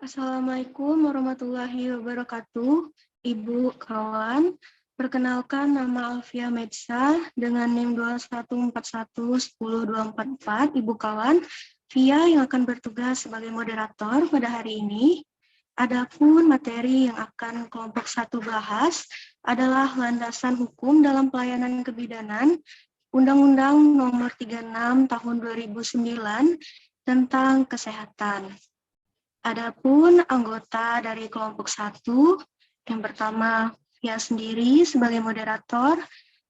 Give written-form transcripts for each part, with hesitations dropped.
Assalamualaikum warahmatullahi wabarakatuh, Ibu kawan. Perkenalkan nama Alfia Medsa dengan NIM 2141102444, Ibu kawan. Via yang akan bertugas sebagai moderator pada hari ini. Adapun materi yang akan kelompok 1 bahas adalah landasan hukum dalam pelayanan kebidanan Undang-Undang Nomor 36 Tahun 2009 tentang kesehatan. Adapun anggota dari kelompok 1, yang pertama Via sendiri sebagai moderator,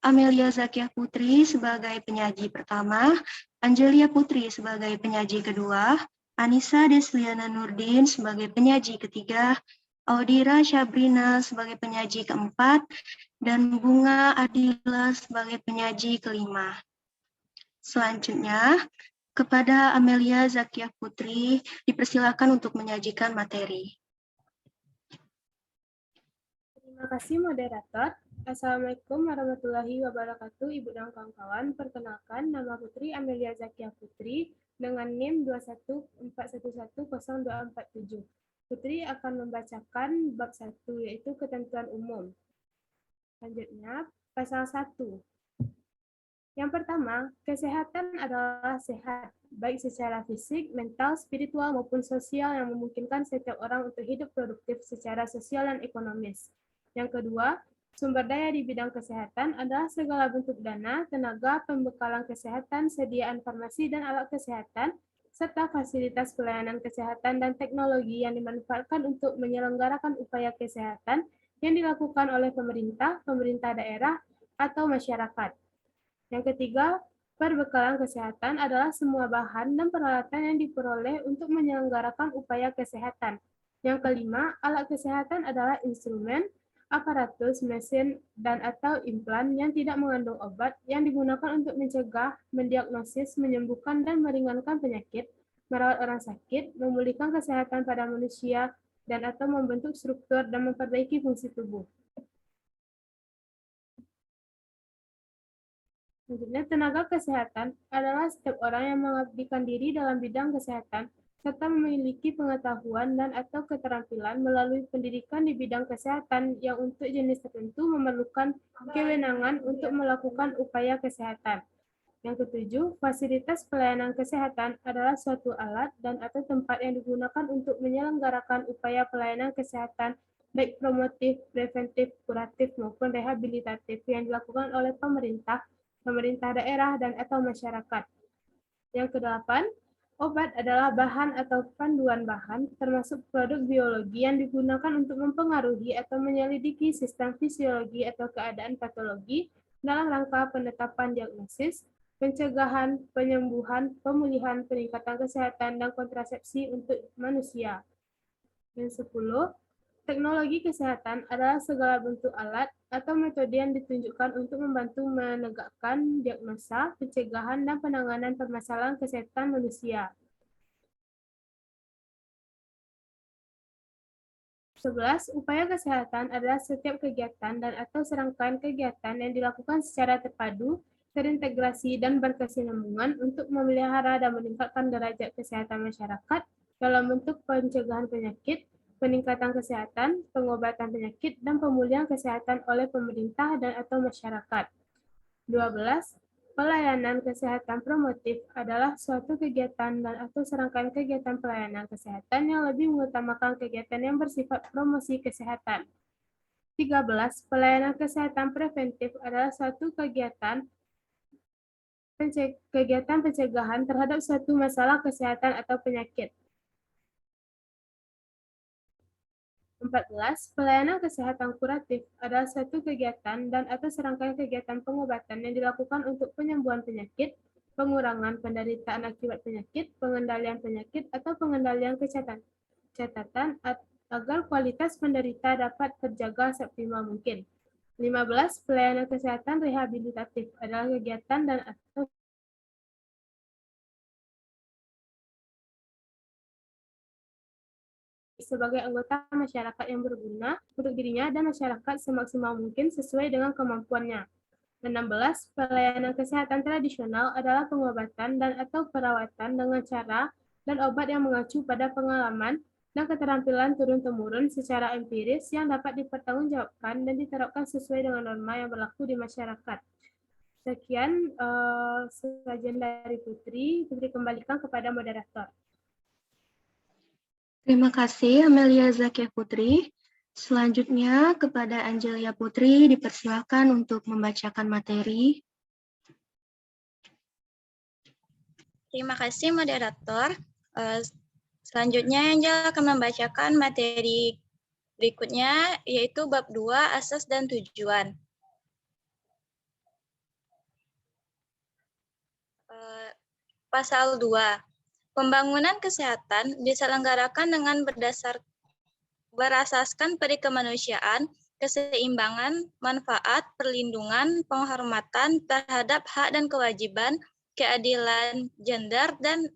Amelia Zakiah Putri sebagai penyaji pertama, Angelia Putri sebagai penyaji kedua, Anissa Desliana Nurdin sebagai penyaji ketiga, Audira Syabrina sebagai penyaji keempat, dan Bunga Adila sebagai penyaji kelima. Selanjutnya, kepada Amelia Zakiah Putri, dipersilakan untuk menyajikan materi. Terima kasih moderator. Assalamualaikum warahmatullahi wabarakatuh, Ibu dan kawan-kawan. Perkenalkan, nama Putri Amelia Zakiah Putri dengan NIM 2141102447. Putri akan membacakan bab 1, yaitu ketentuan umum. Selanjutnya, pasal 1. Yang pertama, kesehatan adalah sehat, baik secara fisik, mental, spiritual, maupun sosial yang memungkinkan setiap orang untuk hidup produktif secara sosial dan ekonomis. Yang kedua, sumber daya di bidang kesehatan adalah segala bentuk dana, tenaga, pembekalan kesehatan, sediaan farmasi dan alat kesehatan, serta fasilitas pelayanan kesehatan dan teknologi yang dimanfaatkan untuk menyelenggarakan upaya kesehatan yang dilakukan oleh pemerintah, pemerintah daerah, atau masyarakat. Yang ketiga, perbekalan kesehatan adalah semua bahan dan peralatan yang diperoleh untuk menyelenggarakan upaya kesehatan. Yang kelima, alat kesehatan adalah instrumen, aparatus, mesin, dan atau implan yang tidak mengandung obat yang digunakan untuk mencegah, mendiagnosis, menyembuhkan, dan meringankan penyakit, merawat orang sakit, memulihkan kesehatan pada manusia, dan atau membentuk struktur dan memperbaiki fungsi tubuh. Selanjutnya, tenaga kesehatan adalah setiap orang yang mengabdikan diri dalam bidang kesehatan serta memiliki pengetahuan dan atau keterampilan melalui pendidikan di bidang kesehatan yang untuk jenis tertentu memerlukan kewenangan untuk melakukan upaya kesehatan. Yang ketujuh, fasilitas pelayanan kesehatan adalah suatu alat dan atau tempat yang digunakan untuk menyelenggarakan upaya pelayanan kesehatan baik promotif, preventif, kuratif, maupun rehabilitatif yang dilakukan oleh pemerintah, pemerintah daerah, dan atau masyarakat. Yang kedelapan, obat adalah bahan atau panduan bahan, termasuk produk biologi yang digunakan untuk mempengaruhi atau menyelidiki sistem fisiologi atau keadaan patologi dalam rangka penetapan diagnosis, pencegahan, penyembuhan, pemulihan, peningkatan kesehatan, dan kontrasepsi untuk manusia. Yang 10, teknologi kesehatan adalah segala bentuk alat atau metode yang ditunjukkan untuk membantu menegakkan diagnosa, pencegahan, dan penanganan permasalahan kesehatan manusia. 11. Upaya kesehatan adalah setiap kegiatan dan atau serangkaian kegiatan yang dilakukan secara terpadu, terintegrasi, dan berkesinambungan untuk memelihara dan meningkatkan derajat kesehatan masyarakat dalam bentuk pencegahan penyakit, peningkatan kesehatan, pengobatan penyakit, dan pemulihan kesehatan oleh pemerintah dan atau masyarakat. 12. Pelayanan kesehatan promotif adalah suatu kegiatan dan atau serangkaian kegiatan pelayanan kesehatan yang lebih mengutamakan kegiatan yang bersifat promosi kesehatan. 13. Pelayanan kesehatan preventif adalah suatu kegiatan pencegahan terhadap suatu masalah kesehatan atau penyakit. 14. Pelayanan kesehatan kuratif adalah suatu kegiatan dan atau serangkaian kegiatan pengobatan yang dilakukan untuk penyembuhan penyakit, pengurangan penderitaan akibat penyakit, pengendalian penyakit, atau pengendalian catatan agar kualitas penderita dapat terjaga seoptimal mungkin. 15. Pelayanan kesehatan rehabilitatif adalah kegiatan dan atau sebagai anggota masyarakat yang berguna untuk dirinya dan masyarakat semaksimal mungkin sesuai dengan kemampuannya. 16. Pelayanan kesehatan tradisional adalah pengobatan dan atau perawatan dengan cara dan obat yang mengacu pada pengalaman, dan keterampilan turun-temurun secara empiris yang dapat dipertanggungjawabkan dan diterapkan sesuai dengan norma yang berlaku di masyarakat. Sekian sajian dari Putri. Putri kembalikan kepada moderator. Terima kasih Amelia Zakia Putri. Selanjutnya kepada Angelia Putri dipersilakan untuk membacakan materi. Terima kasih moderator. Selanjutnya Angel akan membacakan materi berikutnya, yaitu bab 2, asas dan tujuan. Pasal 2. Pembangunan kesehatan diselenggarakan dengan berasaskan pada kemanusiaan, keseimbangan, manfaat, perlindungan, penghormatan terhadap hak dan kewajiban, keadilan gender dan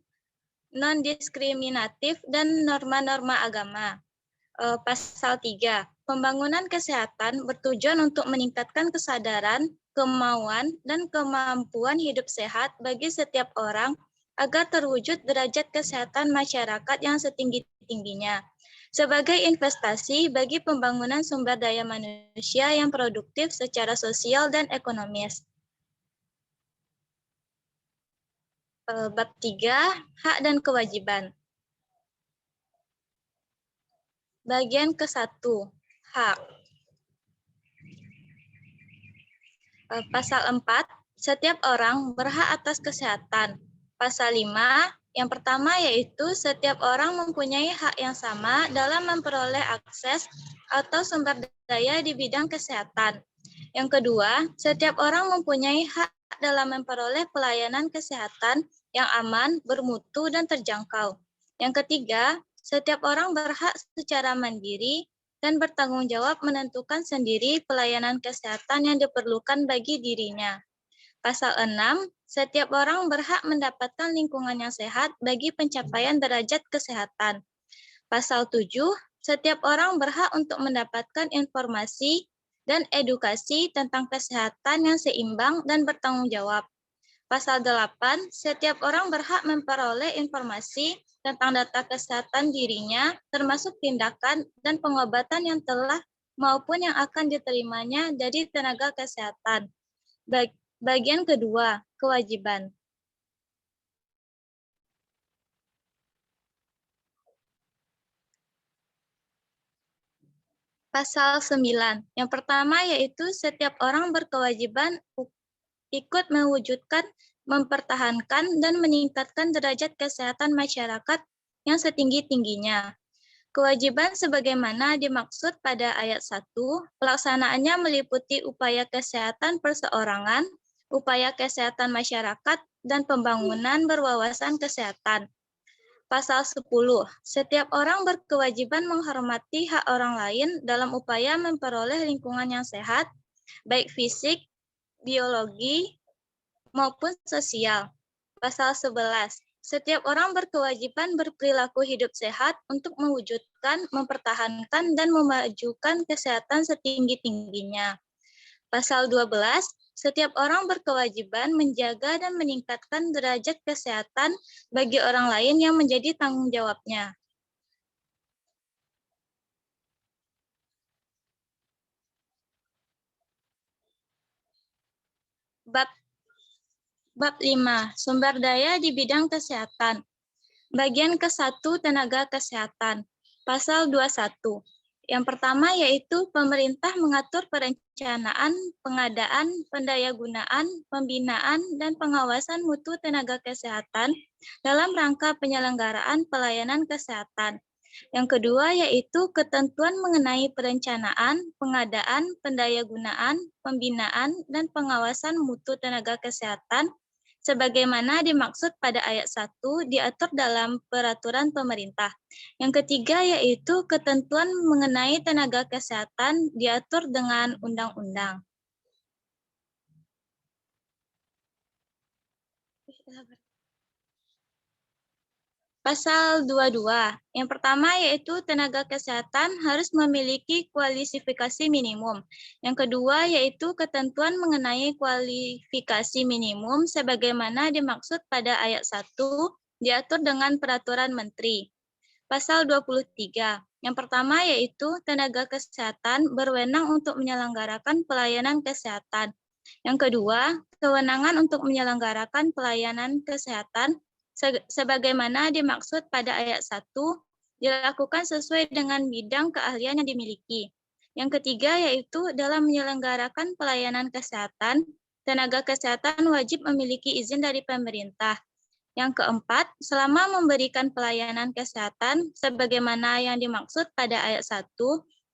non-diskriminatif, dan norma-norma agama. Pasal 3. Pembangunan kesehatan bertujuan untuk meningkatkan kesadaran, kemauan, dan kemampuan hidup sehat bagi setiap orang agar terwujud derajat kesehatan masyarakat yang setinggi-tingginya sebagai investasi bagi pembangunan sumber daya manusia yang produktif secara sosial dan ekonomis. Bab 3, hak dan kewajiban. Bagian ke-1, hak. Pasal 4, setiap orang berhak atas kesehatan. Pasal 5, yang pertama yaitu setiap orang mempunyai hak yang sama dalam memperoleh akses atau sumber daya di bidang kesehatan. Yang kedua, setiap orang mempunyai hak dalam memperoleh pelayanan kesehatan yang aman, bermutu, dan terjangkau. Yang ketiga, setiap orang berhak secara mandiri dan bertanggung jawab menentukan sendiri pelayanan kesehatan yang diperlukan bagi dirinya. Pasal 6, setiap orang berhak mendapatkan lingkungan yang sehat bagi pencapaian derajat kesehatan. Pasal 7, setiap orang berhak untuk mendapatkan informasi dan edukasi tentang kesehatan yang seimbang dan bertanggung jawab. Pasal 8, setiap orang berhak memperoleh informasi tentang data kesehatan dirinya, termasuk tindakan dan pengobatan yang telah maupun yang akan diterimanya dari tenaga kesehatan. Bagian kedua, kewajiban. Pasal 9, yang pertama yaitu setiap orang berkewajiban ikut mewujudkan, mempertahankan, dan meningkatkan derajat kesehatan masyarakat yang setinggi-tingginya. Kewajiban sebagaimana dimaksud pada ayat 1, pelaksanaannya meliputi upaya kesehatan perseorangan, upaya kesehatan masyarakat, dan pembangunan berwawasan kesehatan. Pasal 10, setiap orang berkewajiban menghormati hak orang lain dalam upaya memperoleh lingkungan yang sehat, baik fisik, biologi, maupun sosial. Pasal 11, setiap orang berkewajiban berperilaku hidup sehat untuk mewujudkan, mempertahankan, dan memajukan kesehatan setinggi-tingginya. Pasal 12, setiap orang berkewajiban menjaga dan meningkatkan derajat kesehatan bagi orang lain yang menjadi tanggung jawabnya. Bab 5, sumber daya di bidang kesehatan. Bagian ke-1, tenaga kesehatan. Pasal 21. Yang pertama yaitu pemerintah mengatur perencanaan, pengadaan, pendayagunaan, pembinaan, dan pengawasan mutu tenaga kesehatan dalam rangka penyelenggaraan pelayanan kesehatan. Yang kedua yaitu ketentuan mengenai perencanaan, pengadaan, pendayagunaan, pembinaan, dan pengawasan mutu tenaga kesehatan sebagaimana dimaksud pada ayat 1 diatur dalam peraturan pemerintah. Yang ketiga yaitu ketentuan mengenai tenaga kesehatan diatur dengan undang-undang. Pasal 22. Yang pertama yaitu tenaga kesehatan harus memiliki kualifikasi minimum. Yang kedua yaitu ketentuan mengenai kualifikasi minimum sebagaimana dimaksud pada ayat 1 diatur dengan peraturan menteri. Pasal 23. Yang pertama yaitu tenaga kesehatan berwenang untuk menyelenggarakan pelayanan kesehatan. Yang kedua, kewenangan untuk menyelenggarakan pelayanan kesehatan sebagaimana dimaksud pada ayat 1 dilakukan sesuai dengan bidang keahlian yang dimiliki. Yang ketiga yaitu dalam menyelenggarakan pelayanan kesehatan, tenaga kesehatan wajib memiliki izin dari pemerintah. Yang keempat, selama memberikan pelayanan kesehatan sebagaimana yang dimaksud pada ayat 1,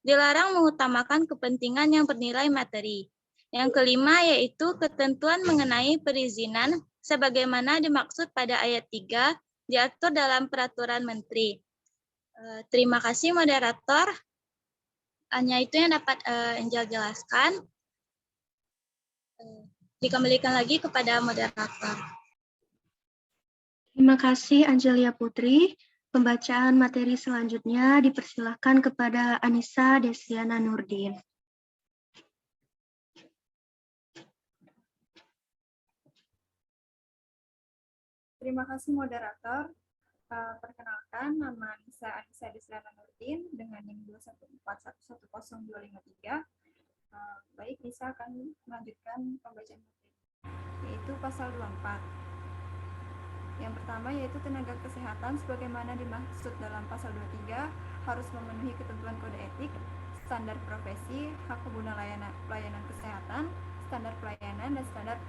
dilarang mengutamakan kepentingan yang bernilai materi. Yang kelima yaitu ketentuan mengenai perizinan sebagaimana dimaksud pada ayat 3 diatur dalam peraturan menteri. Terima kasih moderator. Hanya itu yang dapat Angel jelaskan. Dikembalikan lagi kepada moderator. Terima kasih Angelia Putri. Pembacaan materi selanjutnya dipersilakan kepada Anissa Desiana Nurdin. Terima kasih moderator. Perkenalkan, nama Anissa Desiana Nurdin dengan NIM 214110253. Baik, Nisa akan melanjutkan pembacaan materi, yaitu pasal 24. Yang pertama yaitu tenaga kesehatan sebagaimana dimaksud dalam pasal 23 harus memenuhi ketentuan kode etik, standar profesi, hak pengguna pelayanan kesehatan, standar pelayanan, dan standar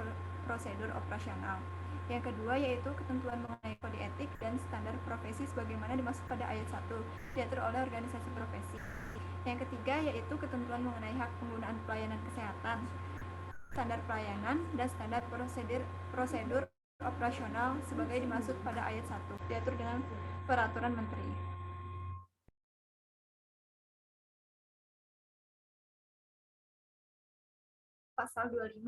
prosedur operasional. Yang kedua yaitu ketentuan mengenai kode etik dan standar profesi sebagaimana dimaksud pada ayat 1 diatur oleh organisasi profesi. Yang ketiga yaitu ketentuan mengenai hak penggunaan pelayanan kesehatan, standar pelayanan, dan standar prosedur operasional sebagai dimaksud pada ayat 1 diatur dengan peraturan menteri. Pasal 25.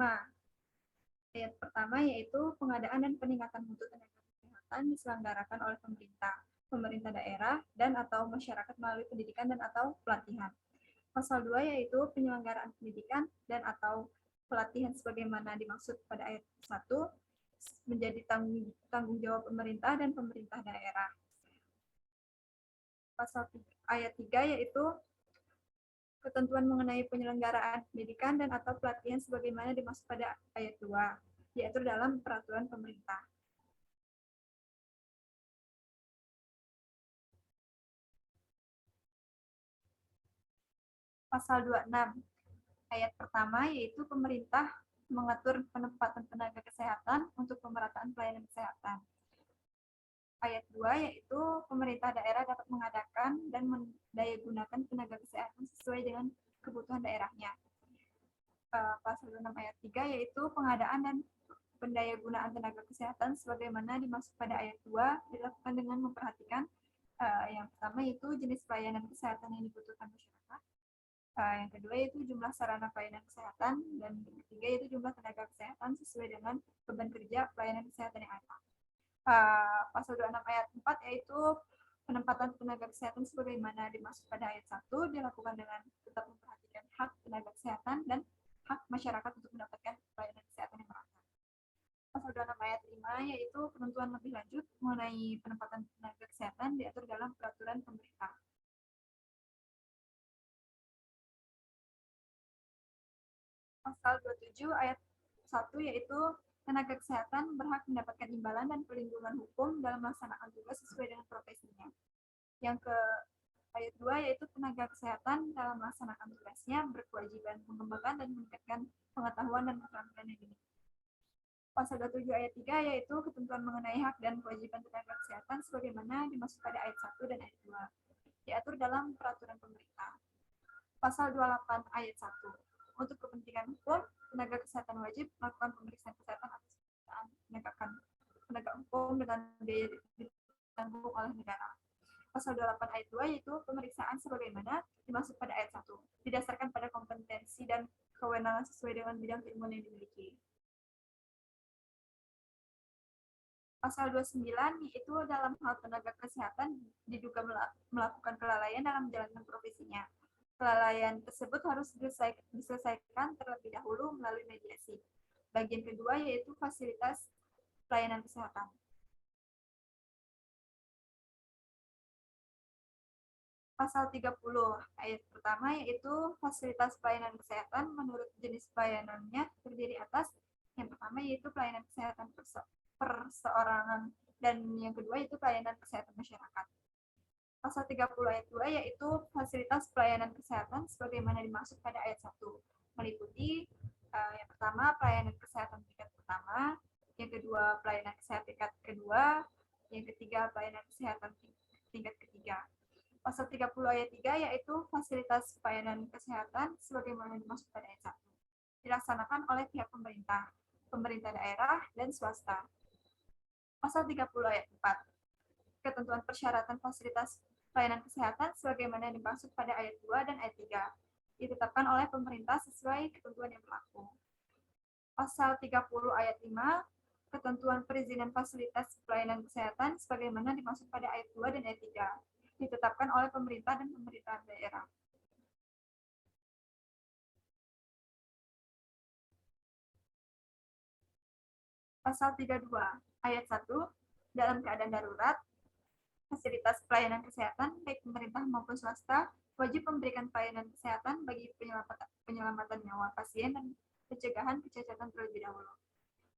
Ayat pertama yaitu pengadaan dan peningkatan mutu tenaga kesehatan diselenggarakan oleh pemerintah daerah dan atau masyarakat melalui pendidikan dan atau pelatihan. Pasal 2 yaitu penyelenggaraan pendidikan dan atau pelatihan sebagaimana dimaksud pada ayat 1 menjadi tanggung jawab pemerintah dan pemerintah daerah. Pasal ayat 3 yaitu ketentuan mengenai penyelenggaraan pendidikan dan atau pelatihan sebagaimana dimaksud pada ayat 2 diatur dalam peraturan pemerintah. Pasal 26 ayat pertama yaitu pemerintah mengatur penempatan tenaga kesehatan untuk pemerataan pelayanan kesehatan. Ayat 2 yaitu pemerintah daerah dapat mengadakan dan mendayagunakan tenaga kesehatan sesuai dengan kebutuhan daerahnya. Pasal 6 ayat 3 yaitu pengadaan dan pendayagunaan tenaga kesehatan sebagaimana dimaksud pada ayat 2 dilakukan dengan memperhatikan yang pertama yaitu jenis pelayanan kesehatan yang dibutuhkan masyarakat. Yang kedua yaitu jumlah sarana pelayanan kesehatan, dan yang ketiga yaitu jumlah tenaga kesehatan sesuai dengan beban kerja pelayanan kesehatan yang ada. Pasal 26 ayat 4 yaitu penempatan tenaga kesehatan sebagaimana dimaksud pada ayat 1 dilakukan dengan tetap memperhatikan hak tenaga kesehatan dan hak masyarakat untuk mendapatkan pelayanan kesehatan yang merata. Pasal 26 ayat 5 yaitu ketentuan lebih lanjut mengenai penempatan tenaga kesehatan diatur dalam peraturan pemerintah. Pasal 27 ayat 1 yaitu tenaga kesehatan berhak mendapatkan imbalan dan perlindungan hukum dalam melaksanakan tugas sesuai dengan profesinya. Yang ke ayat 2 yaitu tenaga kesehatan dalam melaksanakan tugasnya berkewajiban mengembangkan dan meningkatkan pengetahuan dan keterampilan yang dimiliki. Pasal 27 ayat 3 yaitu ketentuan mengenai hak dan kewajiban tenaga kesehatan sebagaimana dimaksud pada ayat 1 dan ayat 2 diatur dalam peraturan pemerintah. Pasal 28 ayat 1 untuk kepentingan hukum, tenaga kesehatan wajib melakukan pemeriksaan kesehatan atas permintaan penegak hukum dengan biaya ditanggung oleh negara. Pasal 28 ayat 2 yaitu pemeriksaan sebagaimana dimaksud pada ayat 1 didasarkan pada kompetensi dan kewenangan sesuai dengan bidang keilmuan yang dimiliki. Pasal 29 yaitu dalam hal tenaga kesehatan diduga melakukan kelalaian dalam menjalankan profesinya. Kelalaian tersebut harus diselesaikan terlebih dahulu melalui mediasi. Bagian kedua yaitu fasilitas pelayanan kesehatan. Pasal 30 ayat pertama yaitu fasilitas pelayanan kesehatan menurut jenis pelayanannya terdiri atas yang pertama yaitu pelayanan kesehatan perseorangan dan yang kedua yaitu pelayanan kesehatan masyarakat. Pasal 30 ayat 2 yaitu fasilitas pelayanan kesehatan sebagaimana dimaksud pada ayat 1 meliputi yang pertama pelayanan kesehatan tingkat pertama, yang kedua pelayanan kesehatan tingkat kedua, yang ketiga pelayanan kesehatan tingkat ketiga. Pasal 30 ayat 3 yaitu fasilitas pelayanan kesehatan sebagaimana dimaksud pada ayat 1 dilaksanakan oleh pihak pemerintah, pemerintah daerah, dan swasta. Pasal 30 ayat 4 ketentuan persyaratan fasilitas pelayanan kesehatan sebagaimana dimaksud pada ayat 2 dan ayat 3 ditetapkan oleh pemerintah sesuai ketentuan yang berlaku. Pasal 30 ayat 5 ketentuan perizinan fasilitas pelayanan kesehatan sebagaimana dimaksud pada ayat 2 dan ayat 3 ditetapkan oleh pemerintah dan pemerintahan daerah. Pasal 32 ayat 1 dalam keadaan darurat fasilitas pelayanan kesehatan baik pemerintah maupun swasta wajib memberikan pelayanan kesehatan bagi penyelamatan nyawa pasien dan pencegahan kecacatan terlebih dahulu.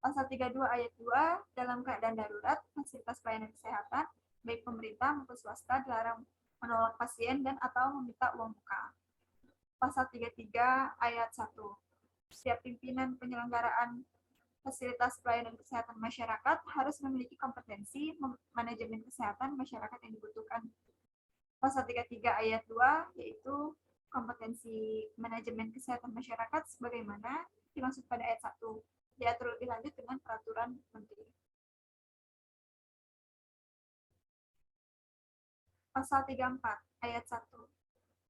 Pasal 32 ayat 2 dalam keadaan darurat fasilitas pelayanan kesehatan baik pemerintah maupun swasta dilarang menolak pasien dan atau meminta uang muka. Pasal 33 ayat 1 setiap pimpinan penyelenggaraan fasilitas pelayanan kesehatan masyarakat harus memiliki kompetensi manajemen kesehatan masyarakat yang dibutuhkan. Pasal 33 ayat 2 yaitu kompetensi manajemen kesehatan masyarakat sebagaimana dimaksud pada ayat 1 diatur lebih lanjut dengan peraturan menteri. Pasal 34 ayat 1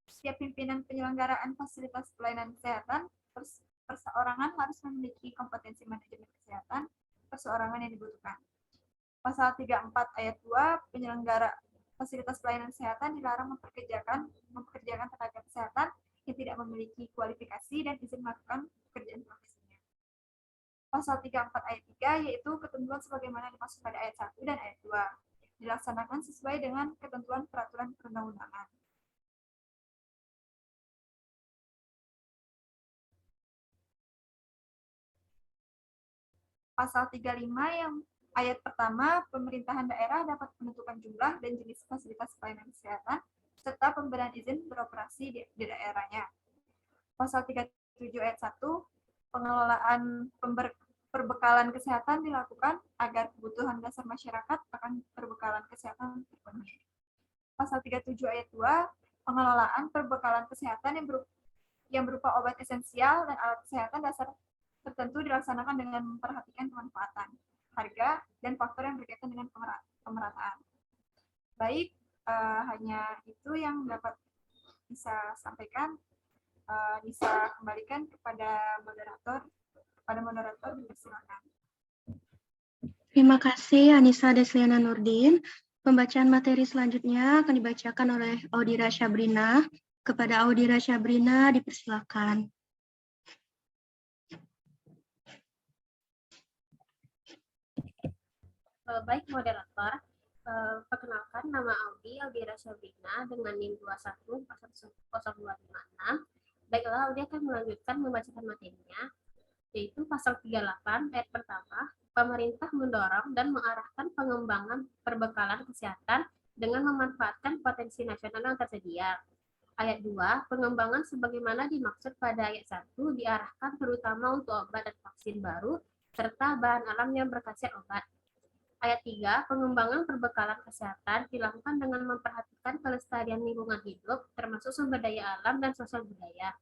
setiap pimpinan penyelenggaraan fasilitas pelayanan kesehatan perseorangan harus memiliki kompetensi manajemen kesehatan perseorangan yang dibutuhkan. Pasal 34 ayat 2 penyelenggara fasilitas pelayanan kesehatan dilarang mempekerjakan tenaga kesehatan yang tidak memiliki kualifikasi dan izin melakukan pekerjaan profesinya. Pasal 34 ayat 3 yaitu ketentuan sebagaimana dimaksud pada ayat 1 dan ayat 2 dilaksanakan sesuai dengan ketentuan peraturan perundang-undangan. Pasal 35 yang ayat pertama, pemerintahan daerah dapat menentukan jumlah dan jenis fasilitas pelayanan kesehatan serta pemberian izin beroperasi di daerahnya. Pasal 37 ayat 1, pengelolaan perbekalan kesehatan dilakukan agar kebutuhan dasar masyarakat akan perbekalan kesehatan terpenuhi. Pasal 37 ayat 2, pengelolaan perbekalan kesehatan yang berupa obat esensial dan alat kesehatan dasar tertentu dilaksanakan dengan memperhatikan kemanfaatan, harga, dan faktor yang berkaitan dengan pemerataan. Baik, hanya itu yang dapat bisa sampaikan. Bisa kembalikan kepada moderator. Kepada moderator, silakan. Terima kasih Anissa Desliana Nurdin. Pembacaan materi selanjutnya akan dibacakan oleh Audira Syabrina. Kepada Audira Syabrina dipersilakan. Baik moderator, perkenalkan nama Audira Syabrina dengan NIM 21.00256. Baiklah, Audi akan melanjutkan membacakan materinya, yaitu pasal 38 ayat pertama, pemerintah mendorong dan mengarahkan pengembangan perbekalan kesehatan dengan memanfaatkan potensi nasional yang tersedia. Ayat 2, pengembangan sebagaimana dimaksud pada ayat 1 diarahkan terutama untuk obat dan vaksin baru serta bahan alam yang berkhasiat obat. Ayat 3, pengembangan perbekalan kesehatan dilakukan dengan memperhatikan kelestarian lingkungan hidup, termasuk sumber daya alam dan sosial budaya.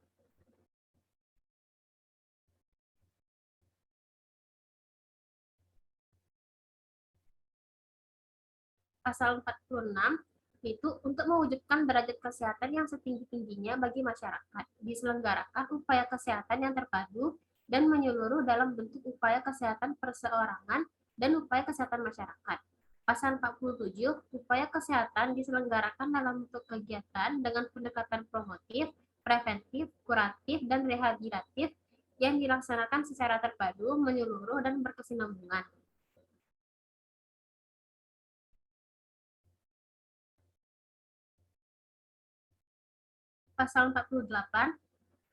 Pasal 46, itu untuk mewujudkan derajat kesehatan yang setinggi-tingginya bagi masyarakat, diselenggarakan upaya kesehatan yang terpadu dan menyeluruh dalam bentuk upaya kesehatan perseorangan dan upaya kesehatan masyarakat. Pasal 47, upaya kesehatan diselenggarakan dalam bentuk kegiatan dengan pendekatan promotif, preventif, kuratif, dan rehabilitatif yang dilaksanakan secara terpadu, menyeluruh, dan berkesinambungan. pasal 48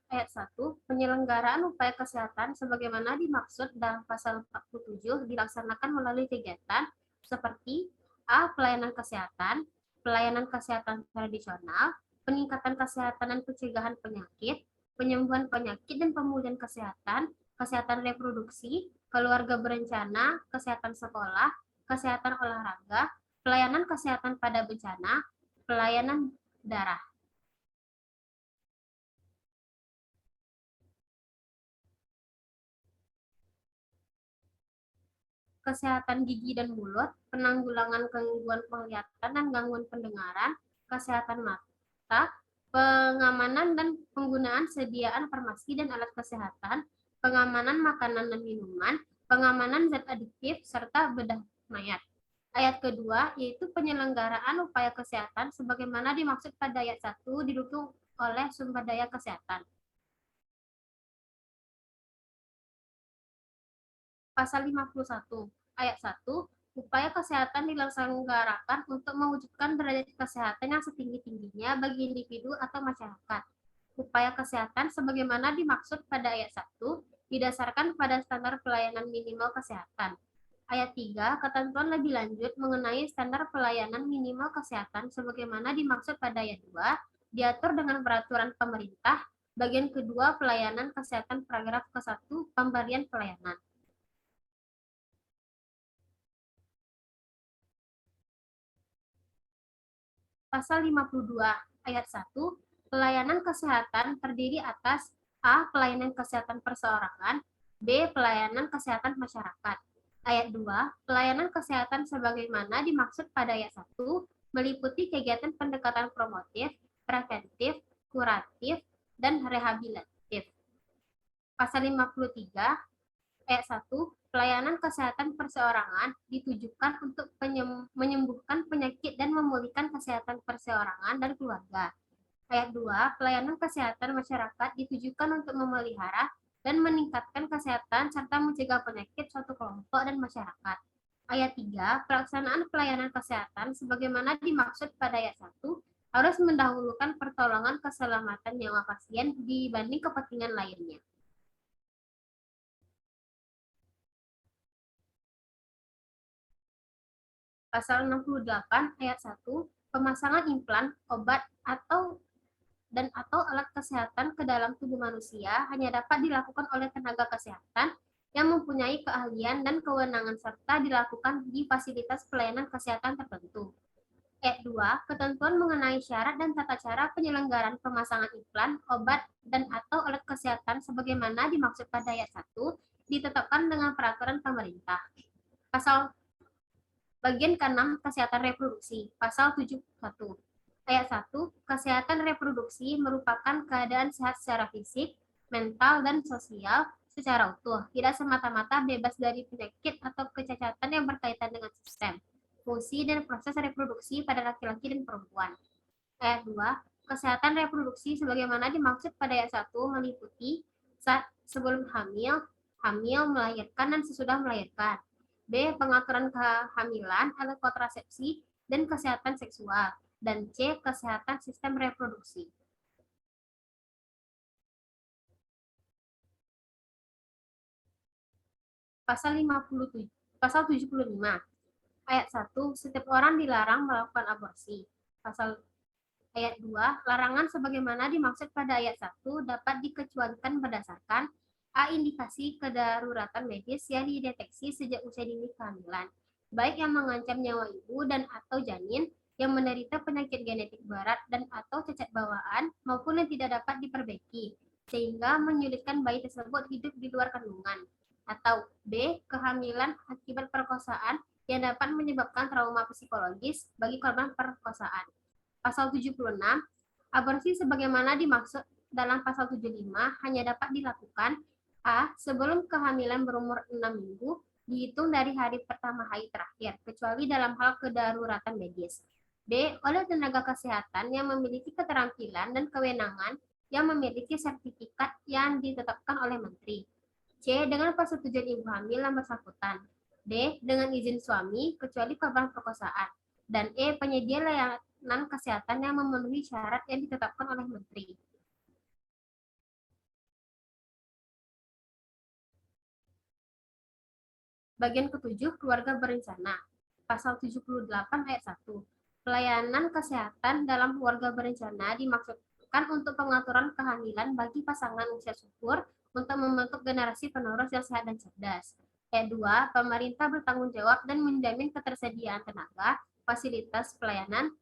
ayat 1, penyelenggaraan upaya kesehatan sebagaimana dimaksud dalam pasal 47 dilaksanakan melalui kegiatan seperti A. Pelayanan kesehatan tradisional, peningkatan kesehatan dan pencegahan penyakit, penyembuhan penyakit dan pemulihan kesehatan, kesehatan reproduksi, keluarga berencana, kesehatan sekolah, kesehatan olahraga, pelayanan kesehatan pada bencana, pelayanan darah. Kesehatan gigi dan mulut, penanggulangan gangguan penglihatan dan gangguan pendengaran, kesehatan mata, pengamanan dan penggunaan sediaan farmasi dan alat kesehatan, pengamanan makanan dan minuman, pengamanan zat adiktif, serta bedah mayat. Ayat kedua, yaitu penyelenggaraan upaya kesehatan sebagaimana dimaksud pada ayat 1 didukung oleh sumber daya kesehatan. Pasal 51, ayat 1, upaya kesehatan dilaksanakan untuk mewujudkan derajat kesehatan yang setinggi-tingginya bagi individu atau masyarakat. Upaya kesehatan sebagaimana dimaksud pada ayat 1 didasarkan pada standar pelayanan minimal kesehatan. Ayat 3, ketentuan lebih lanjut mengenai standar pelayanan minimal kesehatan sebagaimana dimaksud pada ayat 2 diatur dengan peraturan pemerintah bagian kedua pelayanan kesehatan paragraf ke-1 pemberian pelayanan. Pasal 52 ayat 1, pelayanan kesehatan terdiri atas A. Pelayanan kesehatan perseorangan, B. Pelayanan kesehatan masyarakat. Ayat 2, pelayanan kesehatan sebagaimana dimaksud pada ayat 1 meliputi kegiatan pendekatan promotif, preventif, kuratif, dan rehabilitatif. Pasal 53 ayat 1, pelayanan kesehatan perseorangan ditujukan untuk menyembuhkan penyakit dan memulihkan kesehatan perseorangan dan keluarga. Ayat 2, pelayanan kesehatan masyarakat ditujukan untuk memelihara dan meningkatkan kesehatan serta mencegah penyakit suatu kelompok dan masyarakat. Ayat 3, pelaksanaan pelayanan kesehatan sebagaimana dimaksud pada ayat 1 harus mendahulukan pertolongan keselamatan nyawa pasien dibanding kepentingan lainnya. Pasal 68 ayat 1, pemasangan implan, obat, atau alat kesehatan ke dalam tubuh manusia hanya dapat dilakukan oleh tenaga kesehatan yang mempunyai keahlian dan kewenangan serta dilakukan di fasilitas pelayanan kesehatan tertentu. Ayat 2, ketentuan mengenai syarat dan tata cara penyelenggaraan pemasangan implan, obat, dan atau alat kesehatan sebagaimana dimaksud pada ayat 1 ditetapkan dengan peraturan pemerintah. Pasal Bagian ke-6, kesehatan reproduksi, pasal 71. Ayat 1, kesehatan reproduksi merupakan keadaan sehat secara fisik, mental, dan sosial secara utuh, tidak semata-mata bebas dari penyakit atau kecacatan yang berkaitan dengan sistem, fungsi, dan proses reproduksi pada laki-laki dan perempuan. Ayat 2, kesehatan reproduksi sebagaimana dimaksud pada ayat 1 meliputi saat sebelum hamil, melahirkan, dan sesudah melahirkan. B. Pengaturan kehamilan, alat kontrasepsi, dan kesehatan seksual. Dan C. Kesehatan sistem reproduksi. Pasal 75. Ayat 1, setiap orang dilarang melakukan aborsi. Ayat 2, larangan sebagaimana dimaksud pada ayat 1 dapat dikecualikan berdasarkan A. Indikasi kedaruratan medis yang dideteksi sejak usia dini kehamilan, baik yang mengancam nyawa ibu dan atau janin yang menderita penyakit genetik berat dan atau cacat bawaan maupun yang tidak dapat diperbaiki, sehingga menyulitkan bayi tersebut hidup di luar kandungan. Atau B. Kehamilan akibat perkosaan yang dapat menyebabkan trauma psikologis bagi korban perkosaan. Pasal 76, aborsi sebagaimana dimaksud dalam pasal 75 hanya dapat dilakukan A. Sebelum kehamilan berumur 6 minggu, dihitung dari hari pertama haid terakhir, kecuali dalam hal kedaruratan medis. B. Oleh tenaga kesehatan yang memiliki keterampilan dan kewenangan yang memiliki sertifikat yang ditetapkan oleh Menteri. C. Dengan persetujuan ibu hamil yang bersangkutan. D. Dengan izin suami, kecuali korban perkosaan. Dan E. Penyedia pelayanan kesehatan yang memenuhi syarat yang ditetapkan oleh Menteri. Bagian ke-7, keluarga berencana. Pasal 78 ayat 1. Pelayanan kesehatan dalam keluarga berencana dimaksudkan untuk pengaturan kehamilan bagi pasangan usia subur untuk membentuk generasi penerus yang sehat dan cerdas. Ayat 2, pemerintah bertanggung jawab dan menjamin ketersediaan tenaga, fasilitas pelayanan,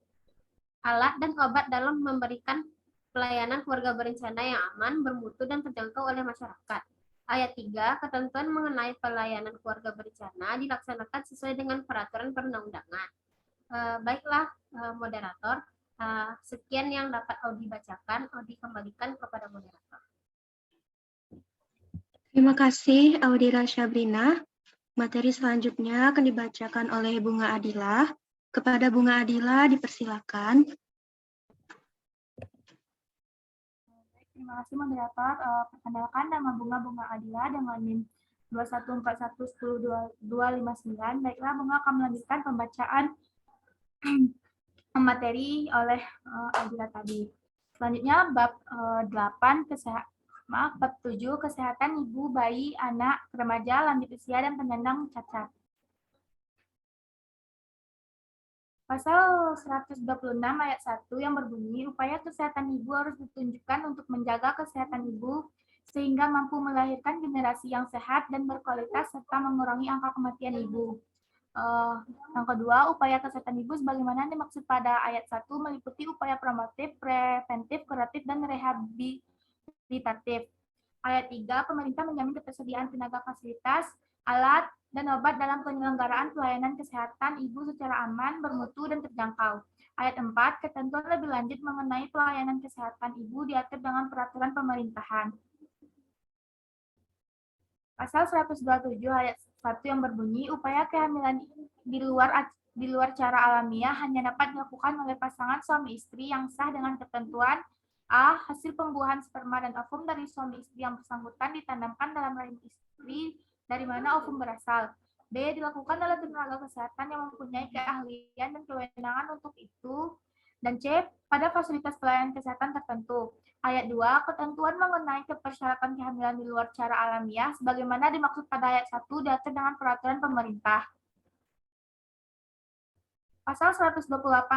alat, dan obat dalam memberikan pelayanan keluarga berencana yang aman, bermutu, dan terjangkau oleh masyarakat. Ayat 3, ketentuan mengenai pelayanan keluarga berencana dilaksanakan sesuai dengan peraturan perundang-undangan. Baiklah, moderator, sekian yang dapat Audi bacakan. Audi kembalikan kepada moderator. Terima kasih, Audira Syabrina. Materi selanjutnya akan dibacakan oleh Bunga Adila. Kepada Bunga Adila, dipersilakan. Terima kasih moderator. Perkenalkan, nama Bunga Adila dengan NIM 2141102259. Baiklah, Bunga akan melanjutkan pembacaan materi oleh Adila tadi. Selanjutnya bab 8 bab 7 kesehatan ibu, bayi, anak, remaja, lanjut usia dan penyandang cacat. Pasal 126 ayat 1 yang berbunyi, upaya kesehatan ibu harus ditunjukkan untuk menjaga kesehatan ibu sehingga mampu melahirkan generasi yang sehat dan berkualitas serta mengurangi angka kematian ibu. Yang kedua, upaya kesehatan ibu sebagaimana dimaksud pada ayat 1 meliputi upaya promotif, preventif, kuratif, dan rehabilitatif. Ayat 3, pemerintah menjamin ketersediaan tenaga fasilitas, alat, dan obat dalam penyelenggaraan pelayanan kesehatan ibu secara aman, bermutu, dan terjangkau. Ayat 4, ketentuan lebih lanjut mengenai pelayanan kesehatan ibu diatur dengan peraturan pemerintahan. Pasal 127 ayat 1 yang berbunyi, upaya kehamilan di luar cara alamiah hanya dapat dilakukan oleh pasangan suami istri yang sah dengan ketentuan A. Hasil pembuahan sperma dan ovum dari suami istri yang bersangkutan ditanamkan dalam rahim istri dari mana ovum berasal. B. Dilakukan oleh tenaga kesehatan yang mempunyai keahlian dan kewenangan untuk itu. Dan C. Pada fasilitas pelayanan kesehatan tertentu. Ayat 2, ketentuan mengenai kepersyaratan kehamilan di luar cara alamiah sebagaimana dimaksud pada ayat 1 diatur dengan peraturan pemerintah. Pasal 128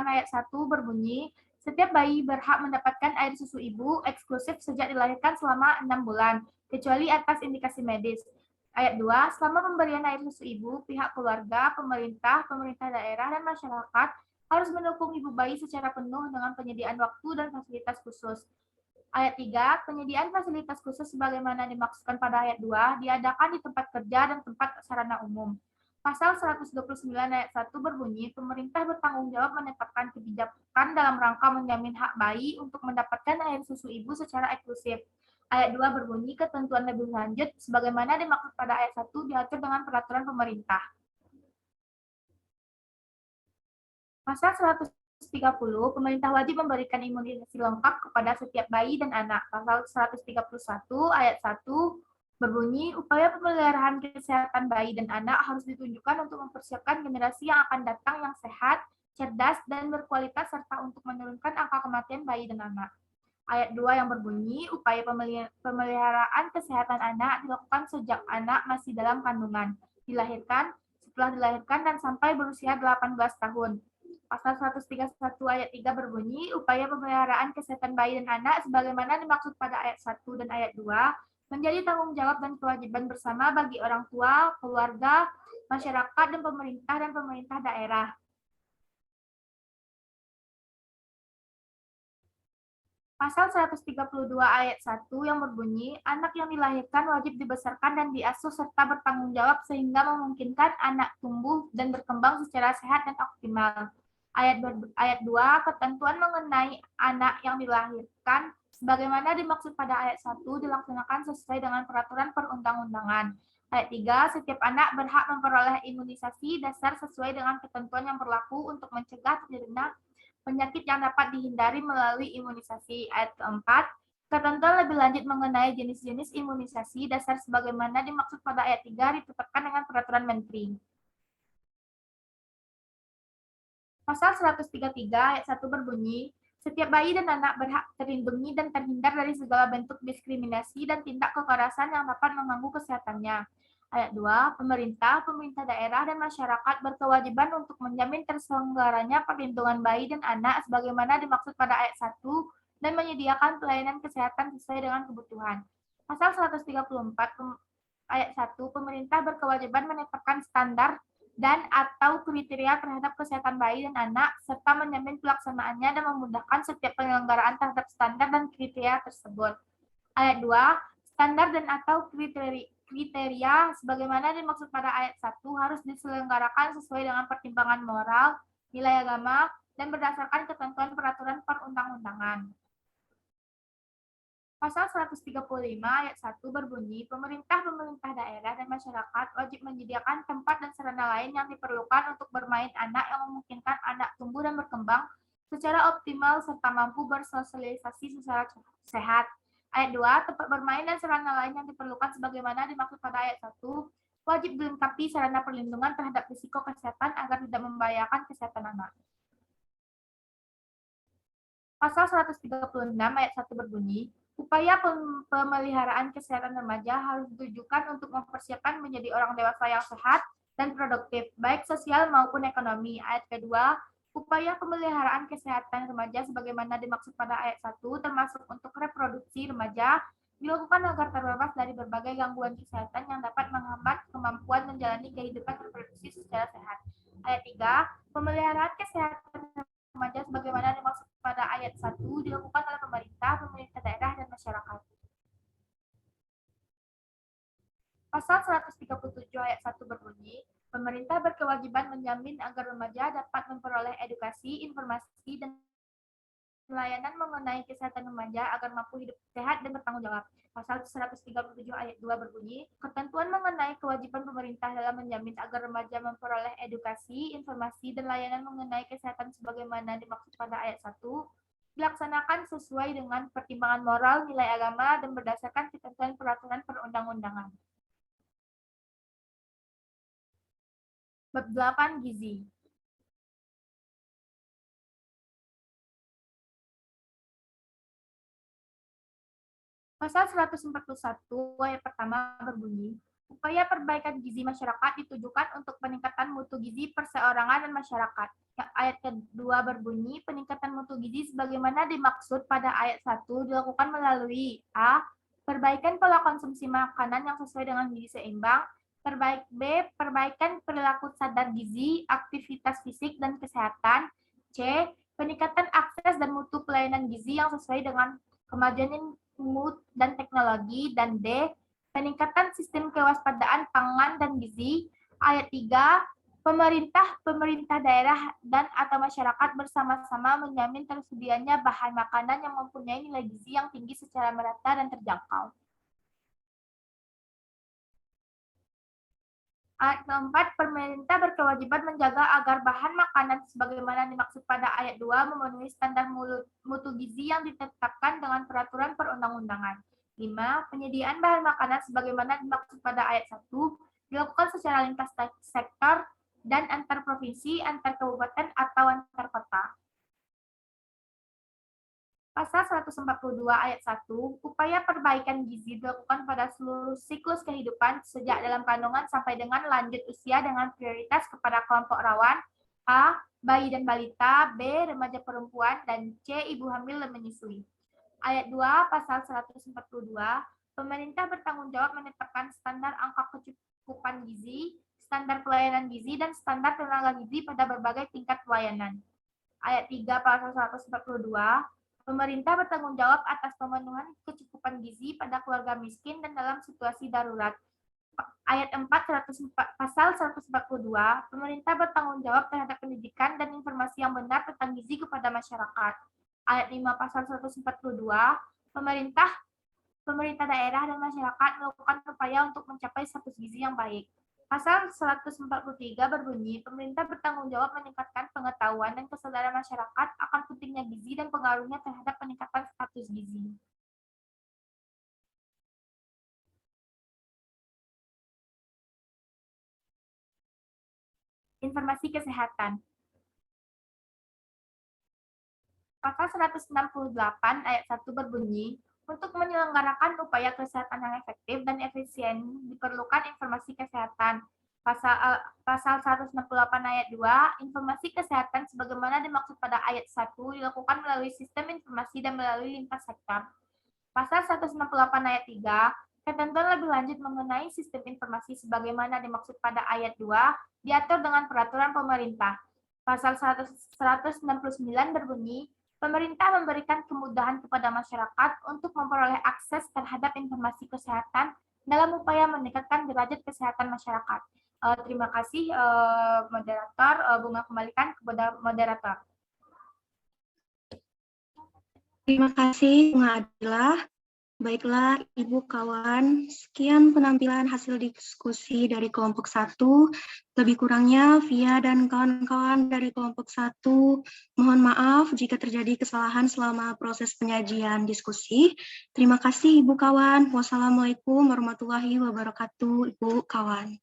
ayat 1 berbunyi, setiap bayi berhak mendapatkan air susu ibu eksklusif sejak dilahirkan selama 6 bulan, kecuali atas indikasi medis. Ayat 2, selama pemberian air susu ibu, pihak keluarga, pemerintah daerah, dan masyarakat harus mendukung ibu bayi secara penuh dengan penyediaan waktu dan fasilitas khusus. Ayat 3, penyediaan fasilitas khusus sebagaimana dimaksudkan pada ayat 2 diadakan di tempat kerja dan tempat sarana umum. Pasal 129 ayat 1 berbunyi, pemerintah bertanggung jawab menetapkan kebijakan dalam rangka menjamin hak bayi untuk mendapatkan air susu ibu secara eksklusif. Ayat 2 berbunyi, ketentuan lebih lanjut sebagaimana dimaksud pada ayat 1 diatur dengan peraturan pemerintah. Pasal 130, pemerintah wajib memberikan imunisasi lengkap kepada setiap bayi dan anak. Pasal 131 ayat 1 berbunyi, upaya pemeliharaan kesehatan bayi dan anak harus ditunjukkan untuk mempersiapkan generasi yang akan datang yang sehat, cerdas, dan berkualitas serta untuk menurunkan angka kematian bayi dan anak. Ayat 2 yang berbunyi, upaya pemeliharaan kesehatan anak dilakukan sejak anak masih dalam kandungan, dilahirkan, setelah dilahirkan, dan sampai berusia 18 tahun. Pasal 131 ayat 3 berbunyi, upaya pemeliharaan kesehatan bayi dan anak sebagaimana dimaksud pada ayat 1 dan ayat 2 menjadi tanggung jawab dan kewajiban bersama bagi orang tua, keluarga, masyarakat, dan pemerintah daerah. Pasal 132 ayat 1 yang berbunyi, anak yang dilahirkan wajib dibesarkan dan diasuh serta bertanggung jawab sehingga memungkinkan anak tumbuh dan berkembang secara sehat dan optimal. Ayat 2, ketentuan mengenai anak yang dilahirkan sebagaimana dimaksud pada ayat 1 dilaksanakan sesuai dengan peraturan perundang-undangan. Ayat 3, setiap anak berhak memperoleh imunisasi dasar sesuai dengan ketentuan yang berlaku untuk mencegah terjadinya penyakit yang dapat dihindari melalui imunisasi. Ayat keempat, ketentuan lebih lanjut mengenai jenis-jenis imunisasi dasar sebagaimana dimaksud pada ayat 3 ditetapkan dengan peraturan menteri. Pasal 133 ayat 1 berbunyi, setiap bayi dan anak berhak terlindungi dan terhindar dari segala bentuk diskriminasi dan tindak kekerasan yang dapat mengganggu kesehatannya. Ayat 2, pemerintah daerah dan masyarakat berkewajiban untuk menjamin terselenggaranya perlindungan bayi dan anak sebagaimana dimaksud pada ayat 1 dan menyediakan pelayanan kesehatan sesuai dengan kebutuhan. Pasal 134 ayat 1, pemerintah berkewajiban menetapkan standar dan atau kriteria terhadap kesehatan bayi dan anak, serta menjamin pelaksanaannya dan memudahkan setiap penyelenggaraan terhadap standar dan kriteria tersebut. Ayat 2, standar dan atau kriteria sebagaimana dimaksud pada ayat 1 harus diselenggarakan sesuai dengan pertimbangan moral, nilai agama, dan berdasarkan ketentuan peraturan perundang-undangan. Pasal 135 ayat 1 berbunyi, pemerintah daerah dan masyarakat wajib menyediakan tempat dan sarana lain yang diperlukan untuk bermain anak yang memungkinkan anak tumbuh dan berkembang secara optimal serta mampu bersosialisasi secara sehat. Ayat 2, tempat bermain dan sarana lain yang diperlukan sebagaimana dimaksud pada ayat 1 wajib dilengkapi sarana perlindungan terhadap risiko kesehatan agar tidak membahayakan kesehatan anak. Pasal 136 ayat 1 berbunyi, upaya pemeliharaan kesehatan remaja harus ditujukan untuk mempersiapkan menjadi orang dewasa yang sehat dan produktif, baik sosial maupun ekonomi. Ayat kedua, upaya pemeliharaan kesehatan remaja sebagaimana dimaksud pada ayat 1, termasuk untuk reproduksi remaja, dilakukan agar terbebas dari berbagai gangguan kesehatan yang dapat menghambat kemampuan menjalani kehidupan reproduksi secara sehat. Ayat 3, pemeliharaan kesehatan remaja sebagaimana dimaksud pada ayat 1 dilakukan oleh pemerintah daerah, dan masyarakat. Pasal 137 ayat 1 berbunyi, pemerintah berkewajiban menjamin agar remaja dapat memperoleh edukasi, informasi, dan pelayanan mengenai kesehatan remaja agar mampu hidup sehat dan bertanggung jawab. Pasal 137 ayat 2 berbunyi, ketentuan mengenai kewajiban pemerintah dalam menjamin agar remaja memperoleh edukasi, informasi, dan layanan mengenai kesehatan sebagaimana dimaksud pada ayat 1 dilaksanakan sesuai dengan pertimbangan moral, nilai agama, dan berdasarkan ketentuan peraturan perundang-undangan. Bab 8 Gizi. Pasal 141 ayat pertama berbunyi, upaya perbaikan gizi masyarakat ditujukan untuk peningkatan mutu gizi perseorangan dan masyarakat. Ayat kedua berbunyi, peningkatan mutu gizi sebagaimana dimaksud pada ayat 1 dilakukan melalui a. Perbaikan pola konsumsi makanan yang sesuai dengan gizi seimbang. B. Perbaikan perilaku sadar gizi, aktivitas fisik, dan kesehatan. C. Peningkatan akses dan mutu pelayanan gizi yang sesuai dengan kemajuan ilmu dan teknologi, dan D. Peningkatan sistem kewaspadaan pangan dan gizi. Ayat 3, pemerintah daerah dan atau masyarakat bersama-sama menjamin tersedianya bahan makanan yang mempunyai nilai gizi yang tinggi secara merata dan terjangkau. Ayat keempat, pemerintah berkewajiban menjaga agar bahan makanan sebagaimana dimaksud pada ayat 2 memenuhi standar mutu gizi yang ditetapkan dengan peraturan perundang-undangan. 5. Penyediaan bahan makanan sebagaimana dimaksud pada ayat 1 dilakukan secara lintas sektor dan antar provinsi, antar kabupaten, atau antar kota. Pasal 142 ayat 1, upaya perbaikan gizi dilakukan pada seluruh siklus kehidupan sejak dalam kandungan sampai dengan lanjut usia dengan prioritas kepada kelompok rawan, A. Bayi dan balita, B. Remaja perempuan, dan C. Ibu hamil dan menyusui. Ayat 2, pasal 142, pemerintah bertanggung jawab menetapkan standar angka kecukupan gizi, standar pelayanan gizi, dan standar tenaga gizi pada berbagai tingkat pelayanan. Ayat 3, pasal 142, pemerintah bertanggung jawab atas pemenuhan kecukupan gizi pada keluarga miskin dan dalam situasi darurat. Ayat 4, pasal 142, pemerintah bertanggung jawab terhadap pendidikan dan informasi yang benar tentang gizi kepada masyarakat. Ayat 5, pasal 142, pemerintah daerah dan masyarakat melakukan upaya untuk mencapai status gizi yang baik. Pasal 143 berbunyi, pemerintah bertanggung jawab meningkatkan pengetahuan dan kesadaran masyarakat akan pentingnya gizi dan pengaruhnya terhadap peningkatan status gizi. Informasi kesehatan. Pasal 168 ayat 1 berbunyi, untuk menyelenggarakan upaya kesehatan yang efektif dan efisien diperlukan informasi kesehatan. Pasal 168 ayat 2, informasi kesehatan sebagaimana dimaksud pada ayat 1 dilakukan melalui sistem informasi dan melalui lintas sektor. Pasal 168 ayat 3, ketentuan lebih lanjut mengenai sistem informasi sebagaimana dimaksud pada ayat 2 diatur dengan peraturan pemerintah. Pasal 169 berbunyi, pemerintah memberikan kemudahan kepada masyarakat untuk memperoleh akses terhadap informasi kesehatan dalam upaya meningkatkan derajat kesehatan masyarakat. Terima kasih, moderator. Bunga kembalikan kepada moderator. Terima kasih, Bunga Adila. Baiklah, Ibu kawan, sekian penampilan hasil diskusi dari kelompok 1. Lebih kurangnya, Via dan kawan-kawan dari kelompok 1, mohon maaf jika terjadi kesalahan selama proses penyajian diskusi. Terima kasih, Ibu kawan. Wassalamualaikum warahmatullahi wabarakatuh, Ibu kawan.